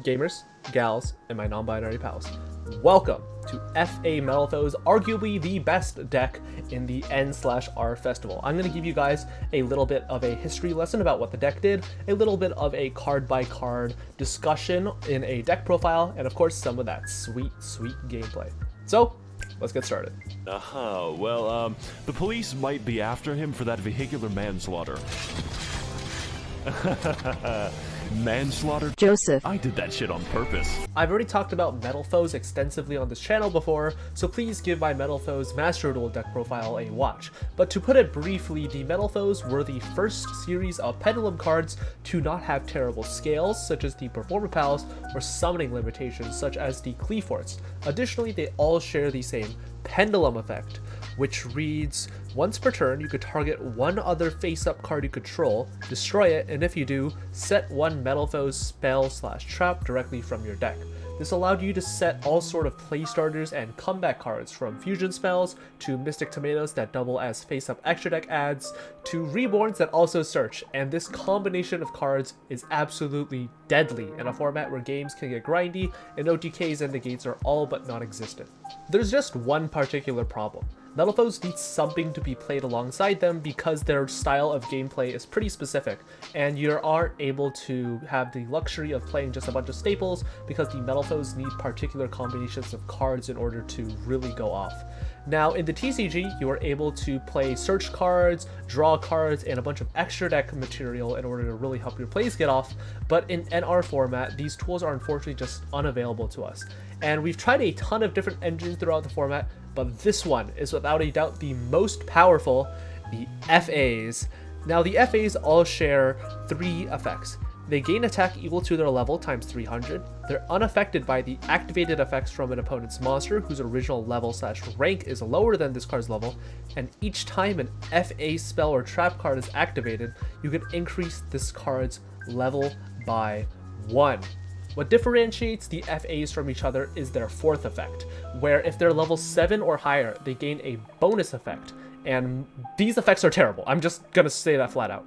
gamers, gals, and my non-binary pals. Welcome to FA Metalfoes, arguably the best deck in the N/R festival. I'm going to give you guys a little bit of a history lesson about what the deck did, a little bit of a card-by-card discussion in a deck profile, and of course some of that sweet gameplay. So, let's get started. Well, the police might be after him for that vehicular manslaughter. Manslaughter? Joseph. I did that shit on purpose. I've already talked about Metalfoes extensively on this channel before, so please give my Metalfoes Master Duel deck profile a watch. But to put it briefly, the Metalfoes were the first series of Pendulum cards to not have terrible scales, such as the Performer Pals, or summoning limitations, such as the Cleaforts. Additionally, they all share the same Pendulum effect, which reads, once per turn you could target one other face-up card you control, destroy it, and if you do, set one Metalfoes spell/trap directly from your deck. This allowed you to set all sort of play starters and comeback cards, from fusion spells to Mystic Tomatoes that double as face-up extra deck adds, to Reborns that also search, and this combination of cards is absolutely deadly in a format where games can get grindy and OTKs and negates are all but non-existent. There's just one particular problem. Metalfoes need something to be played alongside them because their style of gameplay is pretty specific, and you aren't able to have the luxury of playing just a bunch of staples because the Metalfoes need particular combinations of cards in order to really go off. Now, in the TCG, you are able to play search cards, draw cards, and a bunch of extra deck material in order to really help your plays get off, but in NR format, these tools are unfortunately just unavailable to us. And we've tried a ton of different engines throughout the format, but this one is without a doubt the most powerful, the FAs. Now, the FAs all share three effects. They gain attack equal to their level times 300, they're unaffected by the activated effects from an opponent's monster whose original level/rank is lower than this card's level, and each time an FA spell or trap card is activated, you can increase this card's level by 1. What differentiates the FAs from each other is their fourth effect, where if they're level 7 or higher, they gain a bonus effect, and these effects are terrible. I'm just gonna say that flat out.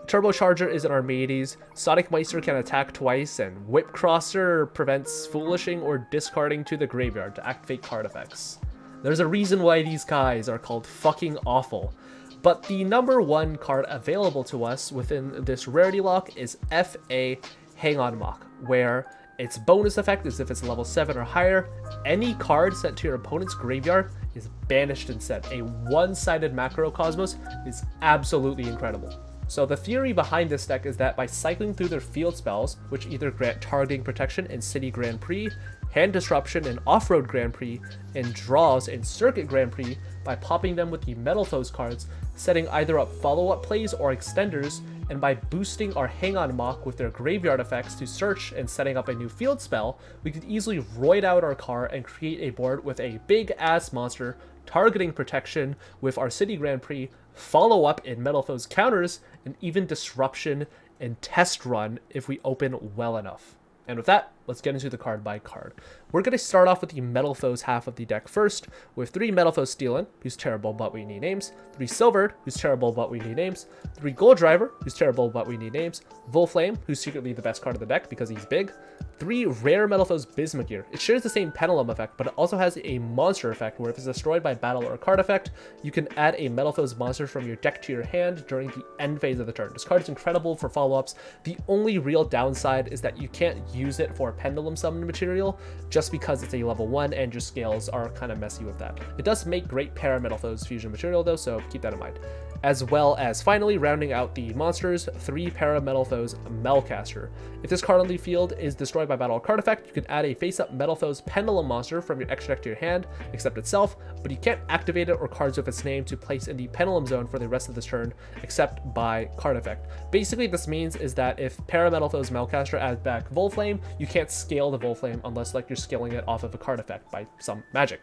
Turbocharger is an Armades, Sonic Meister can attack twice, and Whip Crosser prevents foolishing or discarding to the graveyard to activate card effects. There's a reason why these guys are called fucking awful. But the number one card available to us within this rarity lock is FA Hang On Mock, where its bonus effect is if it's level 7 or higher, any card sent to your opponent's graveyard is banished instead. A one-sided Macrocosmos is absolutely incredible. So the theory behind this deck is that by cycling through their field spells, which either grant targeting protection in City Grand Prix, hand disruption in Off-Road Grand Prix, and draws in Circuit Grand Prix, by popping them with the Metalfoes cards, setting either up follow-up plays or extenders, and by boosting our Hang On Mock with their graveyard effects to search and setting up a new field spell, we could easily roid out our card and create a board with a big-ass monster, targeting protection with our City Grand Prix, follow-up in Metalfoes counters, and even disruption and test run if we open well enough. And with that, let's get into the card by card. We're going to start off with the Metalfoes half of the deck first, with 3 Metalfoes Stealing, who's terrible but we need names, 3 Silvered, who's terrible but we need names, 3 Gold Driver, who's terrible but we need names, Volflame, who's secretly the best card of the deck because he's big, 3 rare Metalfoes Bismugear. It shares the same Pendulum effect, but it also has a monster effect where if it's destroyed by battle or a card effect, you can add a Metalfoes monster from your deck to your hand during the end phase of the turn. This card is incredible for follow-ups. The only real downside is that you can't use it for Pendulum summon material just because it's a level 1 and your scales are kind of messy with that. It does make great Para-Metalfoes fusion material though, so keep that in mind. As well as finally rounding out the monsters, 3 Para-Metalfoes Melcaster. If this card on the field is destroyed by battle or card effect, you can add a face-up Metalfoes Pendulum monster from your extra deck to your hand, except itself, but you can't activate it or cards with its name to place in the Pendulum zone for the rest of this turn, except by card effect. Basically, this means is that if Para-Metalfoes Melcaster adds back Volflame, you can't scale the Volflame unless like you're scaling it off of a card effect by some magic.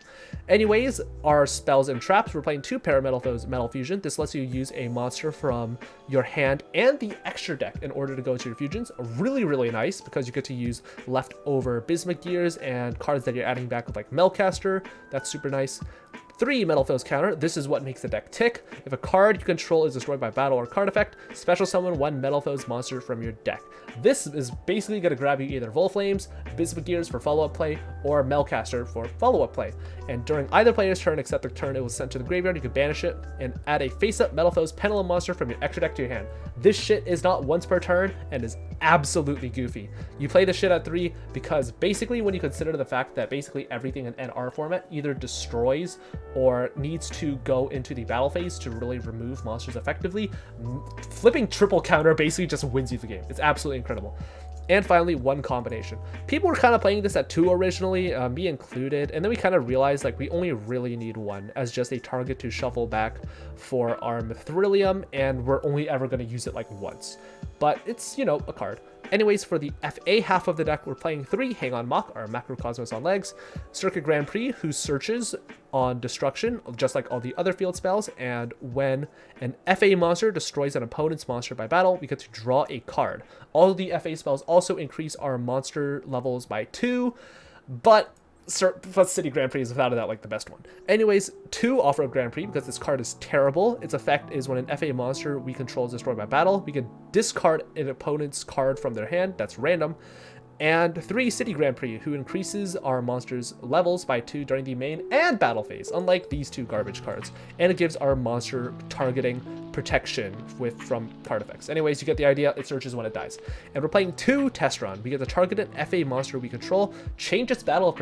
Anyways, our spells and traps, we're playing 2 Para-Metalfoes Metal Fusion. This lets you use a monster from your hand and the extra deck in order to go to your fusions. Really nice because you get to use leftover Bismugears and cards that you're adding back with like Melcaster. That's super nice. 3 Metalfoes counter. This is what makes the deck tick. If a card you control is destroyed by battle or card effect, special summon 1 Metalfoes monster from your deck. This is basically going to grab you either Volflames, Bismugears for follow-up play, or Melcaster for follow-up play. And during either player's turn except the turn it was sent to the graveyard, you can banish it and add a face-up Metalfoes Pendulum monster from your extra deck to your hand. This shit is not once per turn and is absolutely goofy. You play this shit at 3 because basically when you consider the fact that basically everything in NR format either destroys or needs to go into the battle phase to really remove monsters effectively, flipping triple counter basically just wins you the game. It's absolutely incredible. And finally, 1 combination. People were kind of playing this at 2 originally, me included, and then we kind of realized like we only really need 1 as just a target to shuffle back for our Mithrilium, and we're only ever going to use it like once. But it's, you know, a card. Anyways, for the FA half of the deck, we're playing 3 Hang On Mock, our Macrocosmos on legs, Circuit Grand Prix, who searches on destruction, just like all the other field spells, and when an FA monster destroys an opponent's monster by battle, we get to draw a card. All of the FA spells also increase our monster levels by 2, but City Grand Prix is without a doubt like the best one. Anyways, 2 Off-Road Grand Prix because this card is terrible. Its effect is when an FA monster we control is destroyed by battle, we can discard an opponent's card from their hand, that's random. And 3 City Grand Prix, who increases our monster's levels by 2 during the main and battle phase, unlike these 2 garbage cards. And it gives our monster targeting protection from card effects. Anyways, you get the idea, it searches when it dies. And we're playing 2 Test Run. We get to target an FA monster we control, change its battle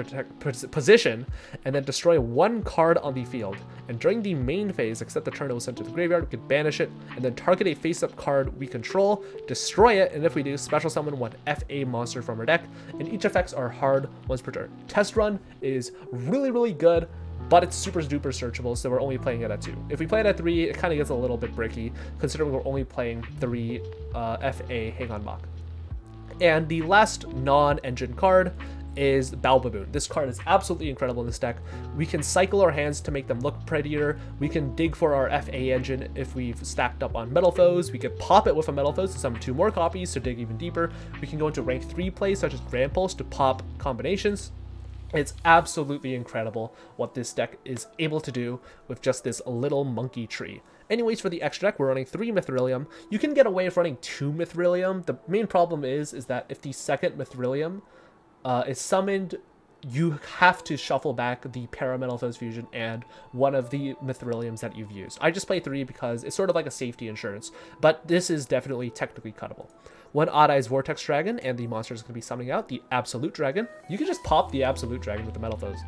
position, and then destroy 1 card on the field. And during the main phase, except the turn it was sent to the graveyard, we can banish it, and then target a face-up card we control, destroy it, and if we do, special summon 1 FA monster from our deck, and each effects are hard once per turn. Test Run is really, really good, but it's super duper searchable, so we're only playing it at 2. If we play it at 3, it kind of gets a little bit bricky, considering we're only playing 3 FA Hang On Mock. And the last non-engine card is Balbaboon. This card is absolutely incredible in this deck. We can cycle our hands to make them look prettier. We can dig for our FA engine if we've stacked up on Metalfoes. We can pop it with a Metalfoes to summon 2 more copies to dig even deeper. We can go into rank 3 plays such as Grand Pulse to pop combinations. It's absolutely incredible what this deck is able to do with just this little monkey tree. Anyways, for the extra deck, we're running 3 Mithrilium. You can get away with running 2 Mithrilium. The main problem is that if the second Mithrilium is summoned, you have to shuffle back the Metalfoes Fusion and one of the Mithriliums that you've used. I just play 3 because it's sort of like a safety insurance, but this is definitely technically cuttable. 1 Odd Eyes Vortex Dragon, and the monster is going to be summoning out the Absolute Dragon. You can just pop the Absolute Dragon with the Metalfoes.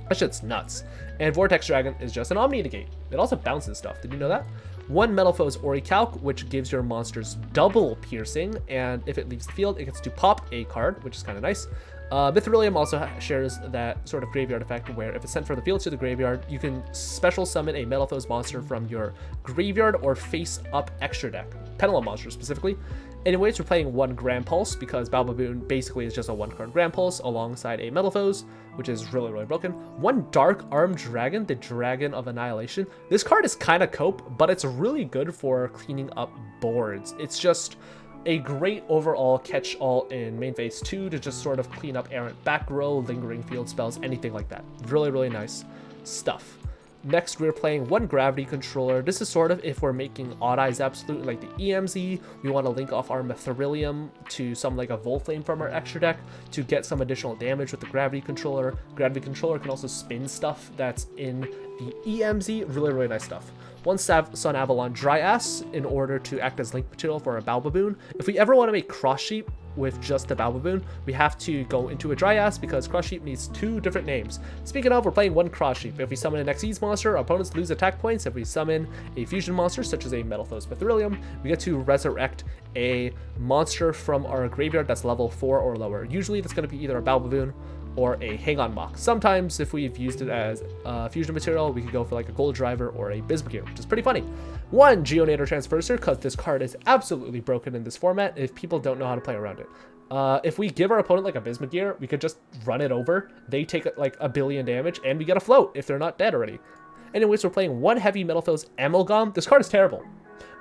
That shit's nuts. And Vortex Dragon is just an Omni Negate. It also bounces stuff. Did you know that? 1 Metalfoes Orichalc, which gives your monsters double piercing, and if it leaves the field, it gets to pop a card, which is kind of nice. Mithrilium also shares that sort of graveyard effect where if it's sent from the field to the graveyard, you can special summon a Metalfoes monster from your graveyard or face-up extra deck. Pendulum monster specifically. Anyways, we're playing 1 Grand Pulse because Balbaboon basically is just a 1-card Grand Pulse alongside a Metalfoes, which is really, really broken. 1 Dark Armed Dragon, the Dragon of Annihilation. This card is kind of cope, but it's really good for cleaning up boards. It's just a great overall catch-all in main phase 2 to just sort of clean up errant back row, lingering field spells, anything like that. Really, really nice stuff. Next, we're playing 1 Gravity Controller. This is sort of if we're making Odd Eyes Absolute, like the EMZ, we want to link off our Mithrilium to some like a Volflame from our extra deck to get some additional damage with the Gravity Controller. Gravity Controller can also spin stuff that's in the EMZ. Really, really nice stuff. 1 Sun Avalon Dryas in order to act as link material for a Balbaboon. If we ever want to make Cross Sheep with just the Balbaboon, we have to go into a Dryas because Cross Sheep needs 2 different names. Speaking of, we're playing 1 Cross Sheep. If we summon an Xyz monster, our opponents lose attack points. If we summon a fusion monster, such as a Metalfoes Mithrilium, we get to resurrect a monster from our graveyard that's level 4 or lower. Usually that's going to be either a Balbaboon or a Hang On Mock. Sometimes if we've used it as fusion material, we could go for like a Gold Driver or a Bismugear, which is pretty funny. 1 Geonator Transverser, because this card is absolutely broken in this format if people don't know how to play around it. If we give our opponent like a Bismugear, we could just run it over. They take like a billion damage and we get a float if they're not dead already. Anyways, we're playing 1 Heavy Metalfoes Amalgam. This card is terrible.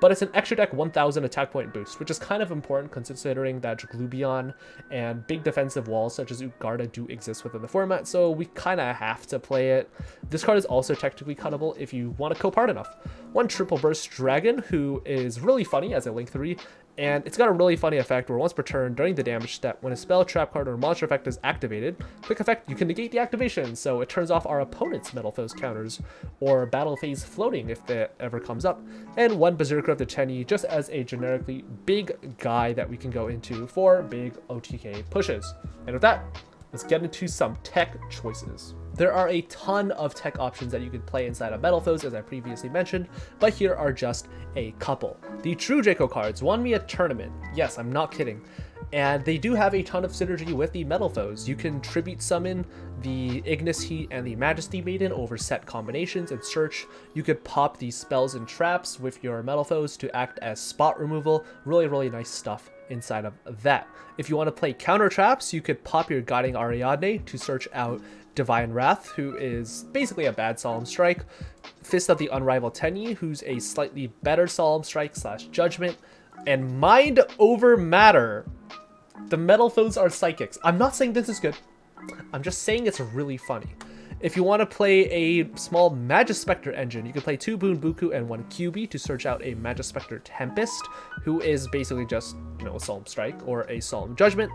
but it's an extra deck 1000 attack point boost, which is kind of important considering that Glubion and big defensive walls such as Ugarda do exist within the format, so we kind of have to play it. This card is also technically cuttable if you want to cope hard enough. One Triple Burst Dragon, who is really funny as a Link 3, and it's got a really funny effect where once per turn during the damage step, when a spell, trap card, or monster effect is activated, quick effect, you can negate the activation, so it turns off our opponent's Metalfoes counters, or battle phase floating if that ever comes up, and one Berserker of the Tenyi just as a generically big guy that we can go into for big OTK pushes. And with that, let's get into some tech choices. There are a ton of tech options that you can play inside of Metalfoes, as I previously mentioned, but here are just a couple. The True Draco cards won me a tournament. Yes, I'm not kidding. And they do have a ton of synergy with the Metalfoes. You can tribute summon the Ignis Heat and the Majesty Maiden over set combinations and search. You could pop these spells and traps with your Metalfoes to act as spot removal. Really, really nice stuff inside of that. If you want to play counter traps, you could pop your Guiding Ariadne to search out Divine Wrath, who is basically a bad Solemn Strike, Fist of the Unrivaled Tenyi, who's a slightly better Solemn Strike / Judgment, and Mind Over Matter. The Metalfoes are psychics. I'm not saying this is good. I'm just saying it's really funny. If you want to play a small Magispector engine, you can play 2 Boon Buku and 1 QB to search out a Magispector Tempest, who is basically just, a Solemn Strike or a Solemn Judgment.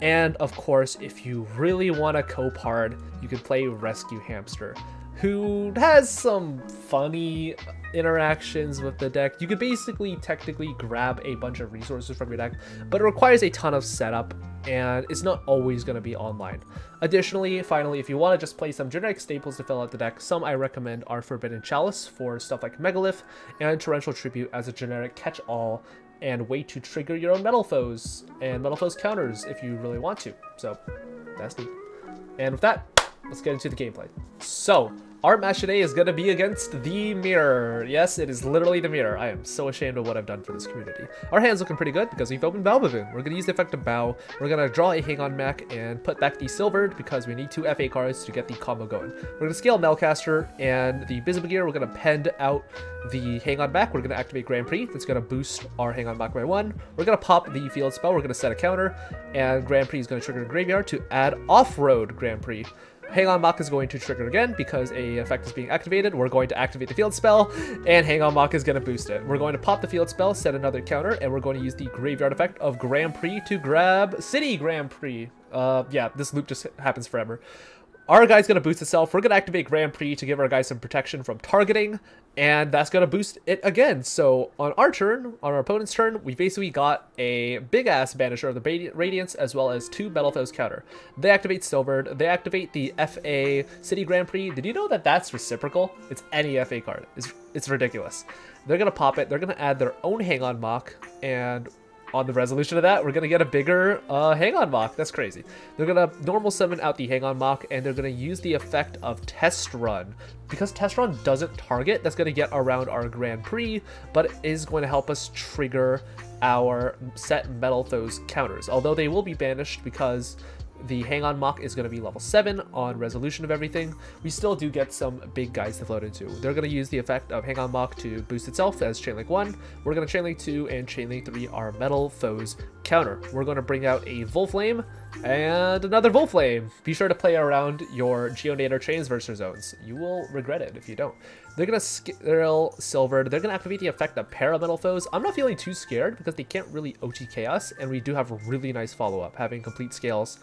And of course, if you really want to cope hard, you can play Rescue Hamster, who has some funny interactions with the deck. You could basically technically grab a bunch of resources from your deck, but it requires a ton of setup and it's not always going to be online. Additionally, finally, if you want to just play some generic staples to fill out the deck, some I recommend are Forbidden Chalice for stuff like Megalith and Torrential Tribute as a generic catch-all and way to trigger your own Metalfoes and Metalfoes counters if you really want to. So that's neat. And with that, let's get into the gameplay. So our match today is going to be against the Mirror. Yes, it is literally the Mirror. I am so ashamed of what I've done for this community. Our hand's looking pretty good because we've opened Bow Baboon. We're going to use the effect of Bow. We're going to draw a Hang On Mac and put back the Silvered because we need 2 FA cards to get the combo going. We're going to scale Melcaster and the Bismugear. We're going to pend out the Hang On Mac. We're going to activate Grand Prix. That's going to boost our Hang On Mac by 1. We're going to pop the Field Spell. We're going to set a counter. And Grand Prix is going to trigger Graveyard to add Off-Road Grand Prix. Hang On Mock is going to trigger again because a effect is being activated. We're going to activate the field spell, and Hang On Mock is going to boost it. We're going to pop the field spell, set another counter, and we're going to use the graveyard effect of Grand Prix to grab City Grand Prix. Yeah, this loop just happens forever. Our guy's going to boost itself. We're going to activate Grand Prix to give our guy some protection from targeting, and that's going to boost it again. So on our turn, on our opponent's turn, we basically got a big-ass Banisher of the Radiance as well as 2 Metalfoes counter. They activate Silvered. They activate the FA City Grand Prix. Did you know that that's reciprocal? It's any FA card. It's ridiculous. They're going to pop it. They're going to add their own Hang On Mock, and on the resolution of that, we're going to get a bigger Hang On Mock. That's crazy. They're going to normal summon out the Hang On Mock, and they're going to use the effect of Test Run. Because Test Run doesn't target, that's going to get around our Grand Prix, but it is going to help us trigger our set Metalfoes counters. Although they will be banished because the Hang On Mock is going to be level 7 on resolution of everything, we still do get some big guys to float into. They're going to use the effect of Hang On Mock to boost itself as Chainlink 1. We're going to Chainlink 2 and Chainlink 3 our Metalfoes counter. We're going to bring out a Volflame and another Volflame. Be sure to play around your Geonator Transversor zones. You will regret it if you don't. They're going to scale Silvered. They're going to activate the effect of Para-Metalfoes. I'm not feeling too scared because they can't really OTK us, and we do have a really nice follow-up, having complete scales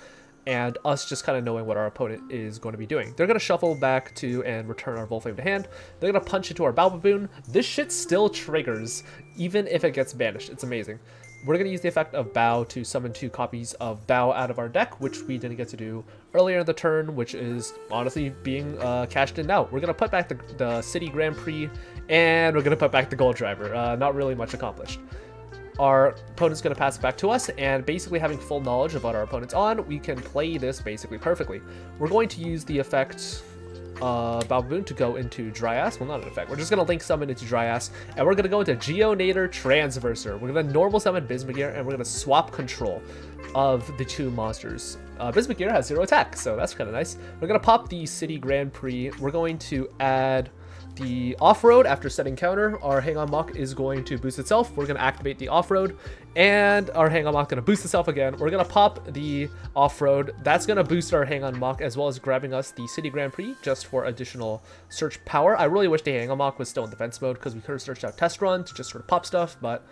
and us just kind of knowing what our opponent is going to be doing. They're going to shuffle back to and return our Volflame to hand. They're going to punch into our Bow Baboon. This shit still triggers, even if it gets banished. It's amazing. We're going to use the effect of Bow to summon 2 copies of Bow out of our deck, which we didn't get to do earlier in the turn, which is honestly being cashed in now. We're going to put back the City Grand Prix, and we're going to put back the Gold Driver. Not really much accomplished. Our opponent's going to pass it back to us, and basically having full knowledge of what our opponent's on, we can play this basically perfectly. We're going to use the effect Bow Baboon to go into Dryas. Well, not an effect. We're just going to link summon into Dryas, and we're going to go into Geonator Transverser. We're going to normal summon Bismugear, and we're going to swap control of the 2 monsters. Bismugear has 0 attack, so that's kind of nice. We're going to pop the City Grand Prix. We're going to add the off-road, after setting counter, our Hang On Mach is going to boost itself. We're going to activate the off-road, and our Hang On Mach going to boost itself again. We're going to pop the off-road. That's going to boost our Hang On Mach, as well as grabbing us the City Grand Prix just for additional search power. I really wish the Hang On Mach was still in defense mode, because we could have searched out Test Run to just sort of pop stuff, but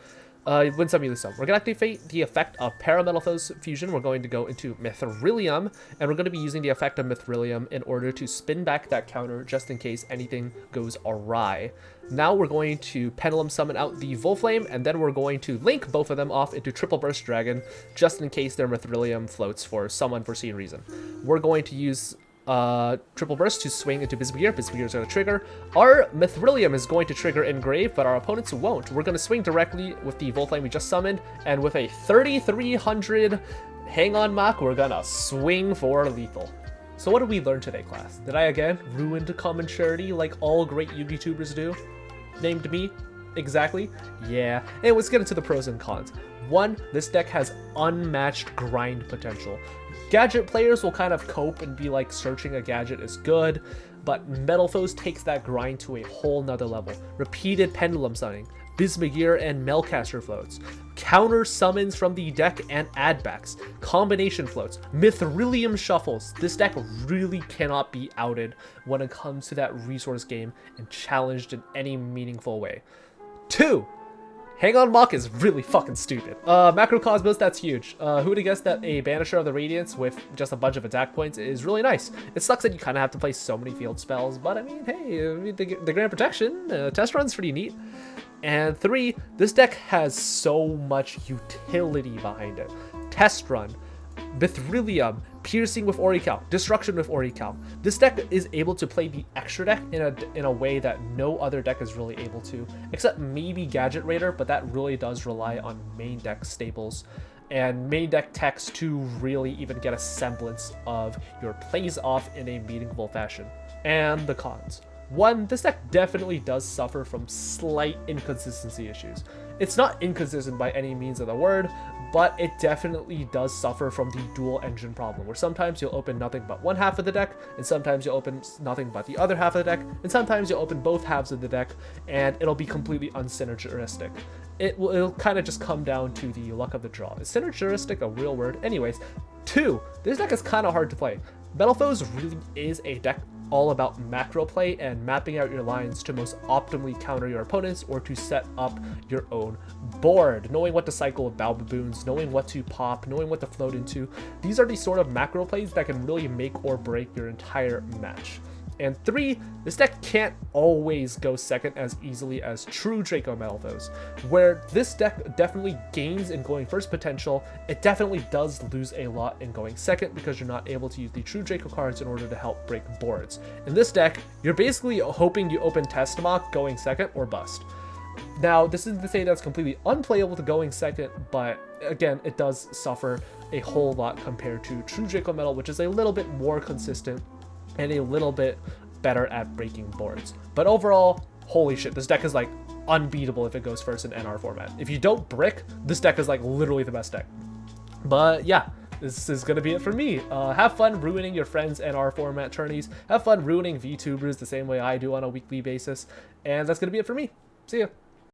win some, you lose some. We're going to activate the effect of Metalfoes Fusion. We're going to go into Mithrilium, and we're going to be using the effect of Mithrilium in order to spin back that counter just in case anything goes awry. Now we're going to Pendulum Summon out the Volflame, and then we're going to link both of them off into Triple Burst Dragon just in case their Mithrilium floats for some unforeseen reason. We're going to use Triple Burst to swing into Bisbegear. Bisbegear is going to trigger. Our Mithrilium is going to trigger Engrave, but our opponents won't. We're going to swing directly with the Volflame we just summoned, and with a 3300 Hang On Mach, we're going to swing for lethal. So what did we learn today, class? Did I again ruin common charity like all great Yu-Gi tubers do? Named me? Exactly. Yeah. And let's get into the pros and cons. 1, this deck has unmatched grind potential. Gadget players will kind of cope and be like, searching a gadget is good, but Metalfoes takes that grind to a whole nother level. Repeated Pendulum Summoning, Bisbegear and Melcaster floats, counter summons from the deck and add-backs, combination floats, Mithrilium shuffles. This deck really cannot be outed when it comes to that resource game and challenged in any meaningful way. 2, Hang On Mach is really fucking stupid. Macrocosmos, that's huge. Who would have guessed that a Banisher of the Radiance with just a bunch of attack points is really nice? It sucks that you kind of have to play so many field spells, but I mean, hey, the Grand Protection, Test Run's pretty neat. And 3, this deck has so much utility behind it. Test Run, Mithrilium, Piercing with Orical, Destruction with Orical. This deck is able to play the extra deck in a way that no other deck is really able to, except maybe Gadget Raider, but that really does rely on main deck staples and main deck techs to really even get a semblance of your plays off in a meaningful fashion. And the cons. 1, this deck definitely does suffer from slight inconsistency issues. It's not inconsistent by any means of the word, but it definitely does suffer from the dual engine problem, where sometimes you'll open nothing but one half of the deck, and sometimes you'll open nothing but the other half of the deck, and sometimes you'll open both halves of the deck, and it'll be completely unsynergistic. It'll kind of just come down to the luck of the draw. Is synergistic a real word? Anyways, 2, this deck is kind of hard to play. Metalfoes really is a deck all about macro play and mapping out your lines to most optimally counter your opponents or to set up your own board. Knowing what to cycle with Baboons, knowing what to pop, knowing what to float into. These are the sort of macro plays that can really make or break your entire match. And 3, this deck can't always go second as easily as true Draco Metalfoes. Where this deck definitely gains in going first potential, it definitely does lose a lot in going second because you're not able to use the true Draco cards in order to help break boards. In this deck, you're basically hoping you open Test Mach going second or bust. Now, this isn't to say that's completely unplayable to going second, but again, it does suffer a whole lot compared to true Draco Metal, which is a little bit more consistent and a little bit better at breaking boards. But overall, holy shit, this deck is like unbeatable if it goes first in NR format. If you don't brick, this deck is like literally the best deck. But yeah, this is gonna be it for me. Have fun ruining your friends' NR format tourneys. Have fun ruining VTubers the same way I do on a weekly basis. And that's gonna be it for me. See ya.